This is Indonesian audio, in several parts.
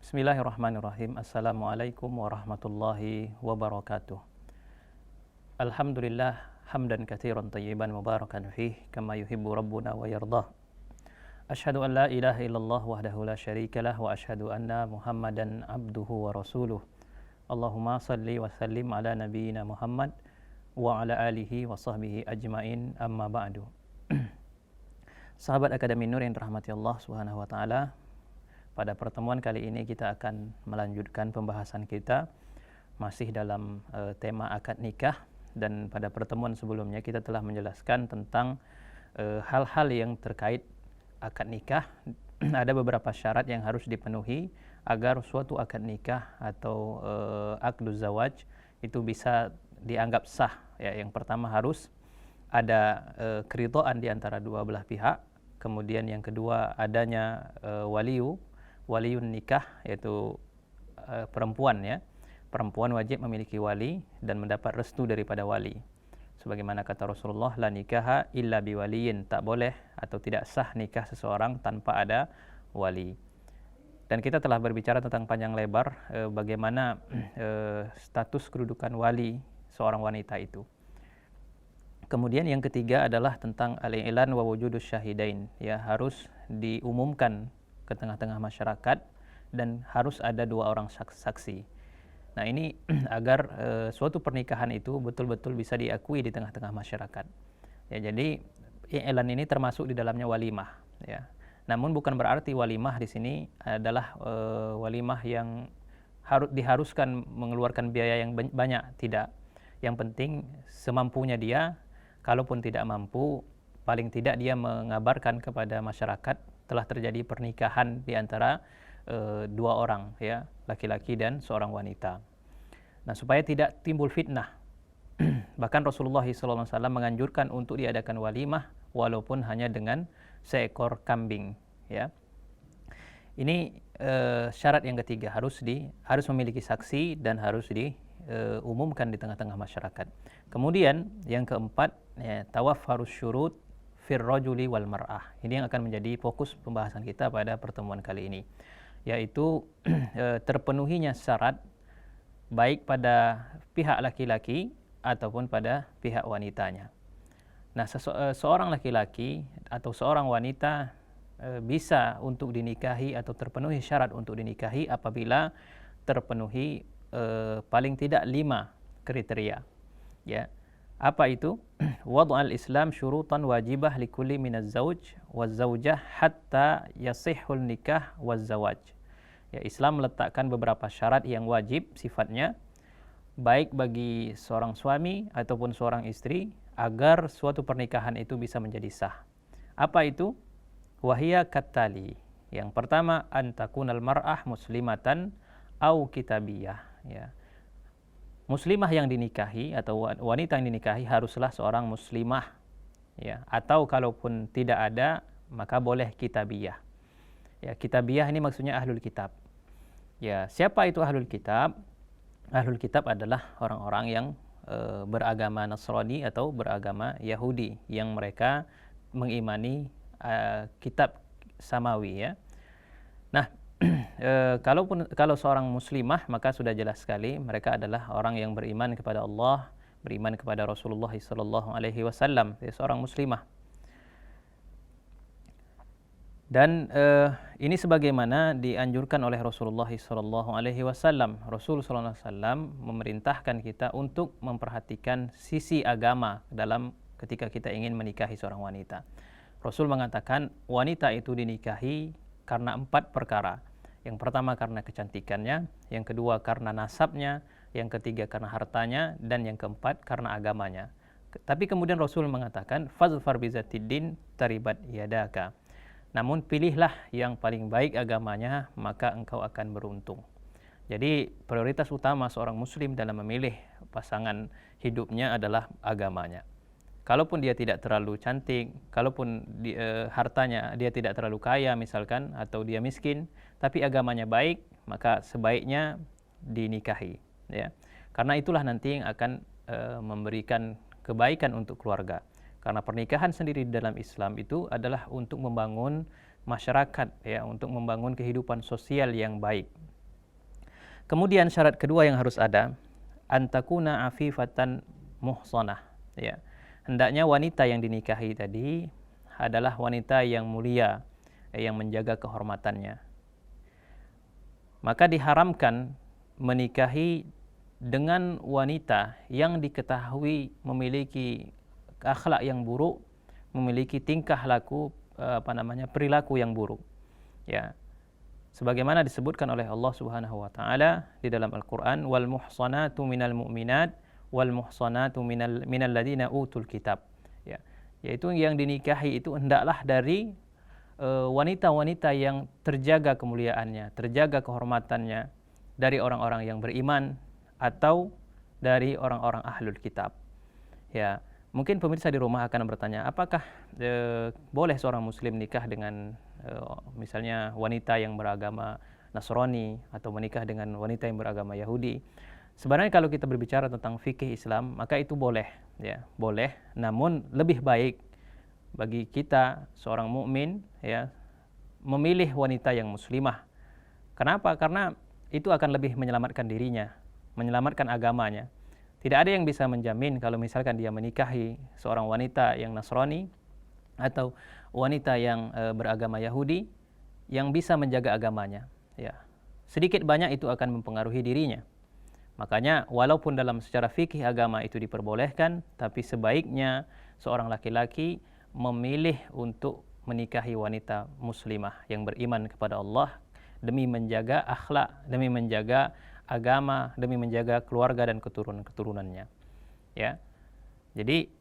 Bismillahirrahmanirrahim. Assalamualaikum warahmatullahi wabarakatuh. Alhamdulillah hamdan katsiran tayyiban mubarakan fih kama yuhibbu rabbuna wa yardah. Asyhadu an la ilaha illallah wahdahu la syarikalah wa asyhadu anna Muhammadan abduhu wa rasuluh. Allahumma salli wa sallim ala nabiyyina Muhammad wa ala alihi wa sahbihi ajmain, amma ba'du. Sahabat Akademi Nur yang dirahmati Allah Subhanahu wa taala, pada pertemuan kali ini kita akan melanjutkan pembahasan kita masih dalam tema akad nikah, dan pada pertemuan sebelumnya kita telah menjelaskan tentang hal-hal yang terkait akad nikah. Ada beberapa syarat yang harus dipenuhi agar suatu akad nikah atau akduz zawaj itu bisa dianggap sah. Ya, yang pertama harus ada keridhaan di antara dua belah pihak. Kemudian yang kedua adanya waliun nikah, yaitu perempuan, ya. Perempuan wajib memiliki wali dan mendapat restu daripada wali. Sebagaimana kata Rasulullah, la nikaha illa biwaliyin, tak boleh atau tidak sah nikah seseorang tanpa ada wali. Dan kita telah berbicara tentang panjang lebar bagaimana status kedudukan wali seorang wanita itu. Kemudian yang ketiga adalah tentang al-i'lan wa wujudus syahidain, ya, harus diumumkan ke tengah-tengah masyarakat dan harus ada dua orang saksi. Nah, ini agar suatu pernikahan itu betul-betul bisa diakui di tengah-tengah masyarakat. Ya, jadi i'lan ini termasuk di dalamnya walimah, ya. Namun bukan berarti walimah di sini adalah walimah yang diharuskan mengeluarkan biaya yang banyak, tidak. Yang penting semampunya dia, kalaupun tidak mampu, paling tidak dia mengabarkan kepada masyarakat telah terjadi pernikahan di antara dua orang, ya, laki-laki dan seorang wanita. Nah, supaya tidak timbul fitnah, bahkan Rasulullah SAW menganjurkan untuk diadakan walimah walaupun hanya dengan seekor kambing, ya. Ini syarat yang ketiga, harus memiliki saksi dan harus diumumkan di tengah-tengah masyarakat. Kemudian yang keempat, ya, tawaffarus syurut fir rajuli wal mar'ah. Ini yang akan menjadi fokus pembahasan kita pada pertemuan kali ini, yaitu terpenuhinya syarat baik pada pihak laki-laki ataupun pada pihak wanitanya. Nah, seorang laki-laki atau seorang wanita bisa untuk dinikahi atau terpenuhi syarat untuk dinikahi apabila terpenuhi paling tidak 5 kriteria, ya. Apa itu? Wad'al Islam syurutan wajibah likulli minaz zauj waz zaujah hatta yasihhul nikah waz zawaj. Ya, Islam meletakkan beberapa syarat yang wajib sifatnya baik bagi seorang suami ataupun seorang istri agar suatu pernikahan itu bisa menjadi sah. Apa itu? Wahia kattali. Yang pertama, antakunal mar'ah muslimatan au kitabiyah, ya. Muslimah yang dinikahi atau wanita yang dinikahi haruslah seorang muslimah, ya, atau kalaupun tidak ada maka boleh kitabiyah. Ya, kitabiyah ini maksudnya ahlul kitab. Ya, siapa itu ahlul kitab? Ahlul kitab adalah orang-orang yang beragama Nasrani atau beragama Yahudi yang mereka mengimani kitab samawi, ya. Nah, kalau seorang muslimah maka sudah jelas sekali mereka adalah orang yang beriman kepada Allah, beriman kepada Rasulullah SAW, seorang muslimah. Dan ini sebagaimana dianjurkan oleh Rasulullah SAW. Rasul SAW memerintahkan kita untuk memperhatikan sisi agama ketika kita ingin menikahi seorang wanita. Rasul mengatakan wanita itu dinikahi karena 4 perkara. Yang pertama karena kecantikannya, yang kedua karena nasabnya, yang ketiga karena hartanya, dan yang keempat karena agamanya. Tapi kemudian Rasul mengatakan fazfar bizatiddin taribat yadaka. Namun pilihlah yang paling baik agamanya, maka engkau akan beruntung. Jadi prioritas utama seorang muslim dalam memilih pasangan hidupnya adalah agamanya. Kalaupun dia tidak terlalu cantik, kalaupun hartanya dia tidak terlalu kaya misalkan, atau dia miskin, tapi agamanya baik, maka sebaiknya dinikahi, ya. Karena itulah nanti yang akan memberikan kebaikan untuk keluarga. Karena pernikahan sendiri di dalam Islam itu adalah untuk membangun masyarakat, ya, untuk membangun kehidupan sosial yang baik. Kemudian syarat kedua yang harus ada, antakuna afifatan muhsanah, ya. Hendaknya wanita yang dinikahi tadi adalah wanita yang mulia, yang menjaga kehormatannya. Maka diharamkan menikahi dengan wanita yang diketahui memiliki akhlak yang buruk, memiliki tingkah laku perilaku yang buruk. Ya. Sebagaimana disebutkan oleh Allah Subhanahu wa taala di dalam Al-Qur'an, wal muhsanatu minal mu'minat wal muhsanatu minal ladzina utul kitab. Ya. Yaitu yang dinikahi itu hendaklah dari wanita-wanita yang terjaga kemuliaannya, terjaga kehormatannya dari orang-orang yang beriman atau dari orang-orang ahlul kitab. Ya, mungkin pemirsa di rumah akan bertanya, apakah boleh seorang muslim nikah dengan misalnya wanita yang beragama Nasrani atau menikah dengan wanita yang beragama Yahudi? Sebenarnya kalau kita berbicara tentang fikih Islam, maka itu boleh, ya, boleh. Namun lebih baik bagi kita seorang mukmin, ya, memilih wanita yang muslimah. Kenapa? Karena itu akan lebih menyelamatkan dirinya, menyelamatkan agamanya. Tidak ada yang bisa menjamin kalau misalkan dia menikahi seorang wanita yang Nasrani atau wanita yang beragama Yahudi yang bisa menjaga agamanya. Ya. Sedikit banyak itu akan mempengaruhi dirinya. Makanya walaupun dalam secara fikih agama itu diperbolehkan, tapi sebaiknya seorang laki-laki memilih untuk menikahi wanita muslimah yang beriman kepada Allah demi menjaga akhlak, demi menjaga agama, demi menjaga keluarga dan keturunannya. Ya. Jadi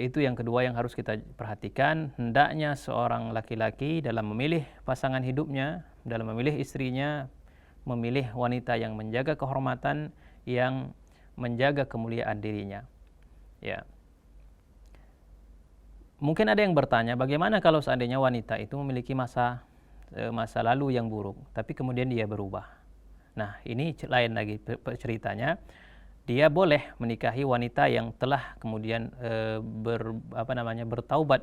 itu yang kedua yang harus kita perhatikan. Hendaknya seorang laki-laki dalam memilih pasangan hidupnya, dalam memilih istrinya, memilih wanita yang menjaga kehormatan, yang menjaga kemuliaan dirinya. Ya. Mungkin ada yang bertanya, bagaimana kalau seandainya wanita itu memiliki masa lalu yang buruk, tapi kemudian dia berubah. Nah, ini lain lagi ceritanya. Dia boleh menikahi wanita yang telah kemudian bertaubat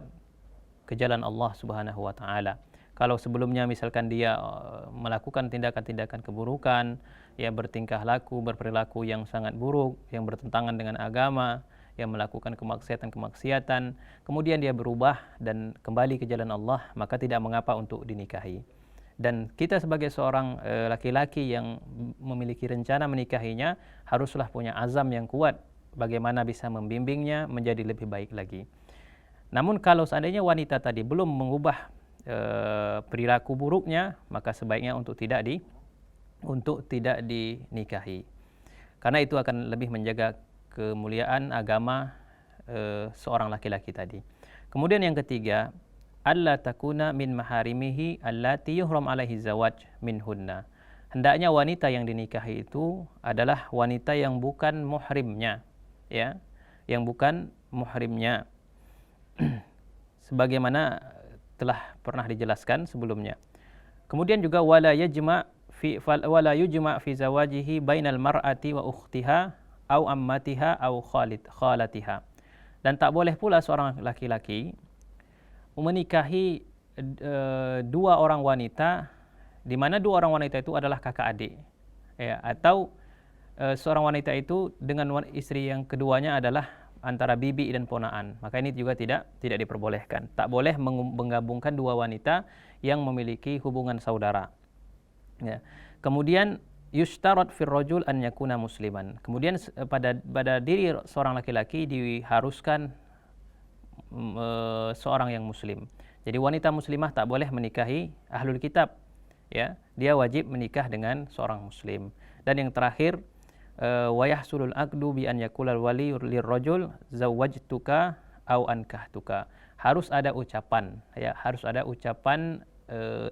ke jalan Allah Subhanahu wa taala. Kalau sebelumnya misalkan dia melakukan tindakan-tindakan keburukan, ya, bertingkah laku, berperilaku yang sangat buruk, yang bertentangan dengan agama, yang melakukan kemaksiatan, kemudian dia berubah dan kembali ke jalan Allah, maka tidak mengapa untuk dinikahi. Dan kita sebagai seorang laki-laki yang memiliki rencana menikahinya, haruslah punya azam yang kuat bagaimana bisa membimbingnya menjadi lebih baik lagi. Namun kalau seandainya wanita tadi belum mengubah perilaku buruknya, maka sebaiknya untuk tidak dinikahi. Karena itu akan lebih menjaga kemuliaan agama seorang laki-laki tadi. Kemudian yang ketiga, alla takuna min maharimihi allati yuhram alaihi zawaj minhunna. Hendaknya wanita yang dinikahi itu adalah wanita yang bukan muhrimnya, ya, yang bukan muhrimnya. Sebagaimana telah pernah dijelaskan sebelumnya. Kemudian juga wala yujma fi zawajihi bainal mar'ati wa ukhtiha au ammatiha au khalatiha. Dan tak boleh pula seorang laki-laki menikahi dua orang wanita, di mana dua orang wanita itu adalah kakak adik, ya, atau seorang wanita itu dengan istri yang keduanya adalah antara bibi dan ponaan. Maka ini juga tidak diperbolehkan. Tak boleh menggabungkan dua wanita yang memiliki hubungan saudara. Ya. Kemudian yushtarat fir rajul an yakuna musliman. Kemudian pada diri seorang laki-laki diharuskan seorang yang muslim. Jadi wanita muslimah tak boleh menikahi ahlul kitab, ya. Dia wajib menikah dengan seorang muslim. Dan yang terakhir, wa yahsulul aqdu bi an yaqula wali lirrajul zawwajtuka au ankahtuka. Harus ada ucapan, ya, harus ada ucapan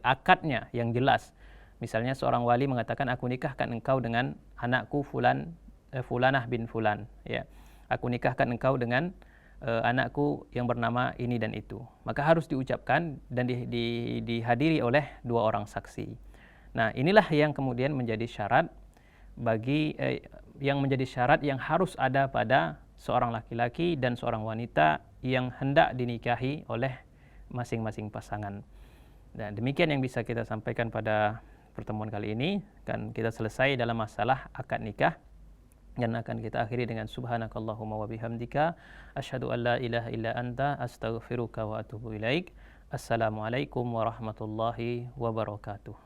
akadnya yang jelas. Misalnya seorang wali mengatakan, aku nikahkan engkau dengan anakku fulanah bin fulan, ya. Aku nikahkan engkau dengan anakku yang bernama ini dan itu. Maka harus diucapkan dan dihadiri oleh dua orang saksi. Nah, inilah yang kemudian menjadi syarat yang harus ada pada seorang laki-laki dan seorang wanita yang hendak dinikahi oleh masing-masing pasangan. Dan demikian yang bisa kita sampaikan pada pertemuan kali ini. Kan kita selesai dalam masalah akad nikah, dan akan kita akhiri dengan subhanakallahumma wa bihamdika asyhadu an la ilaha illa anta astaghfiruka wa atubu ilaik. Assalamualaikum warahmatullahi wabarakatuh.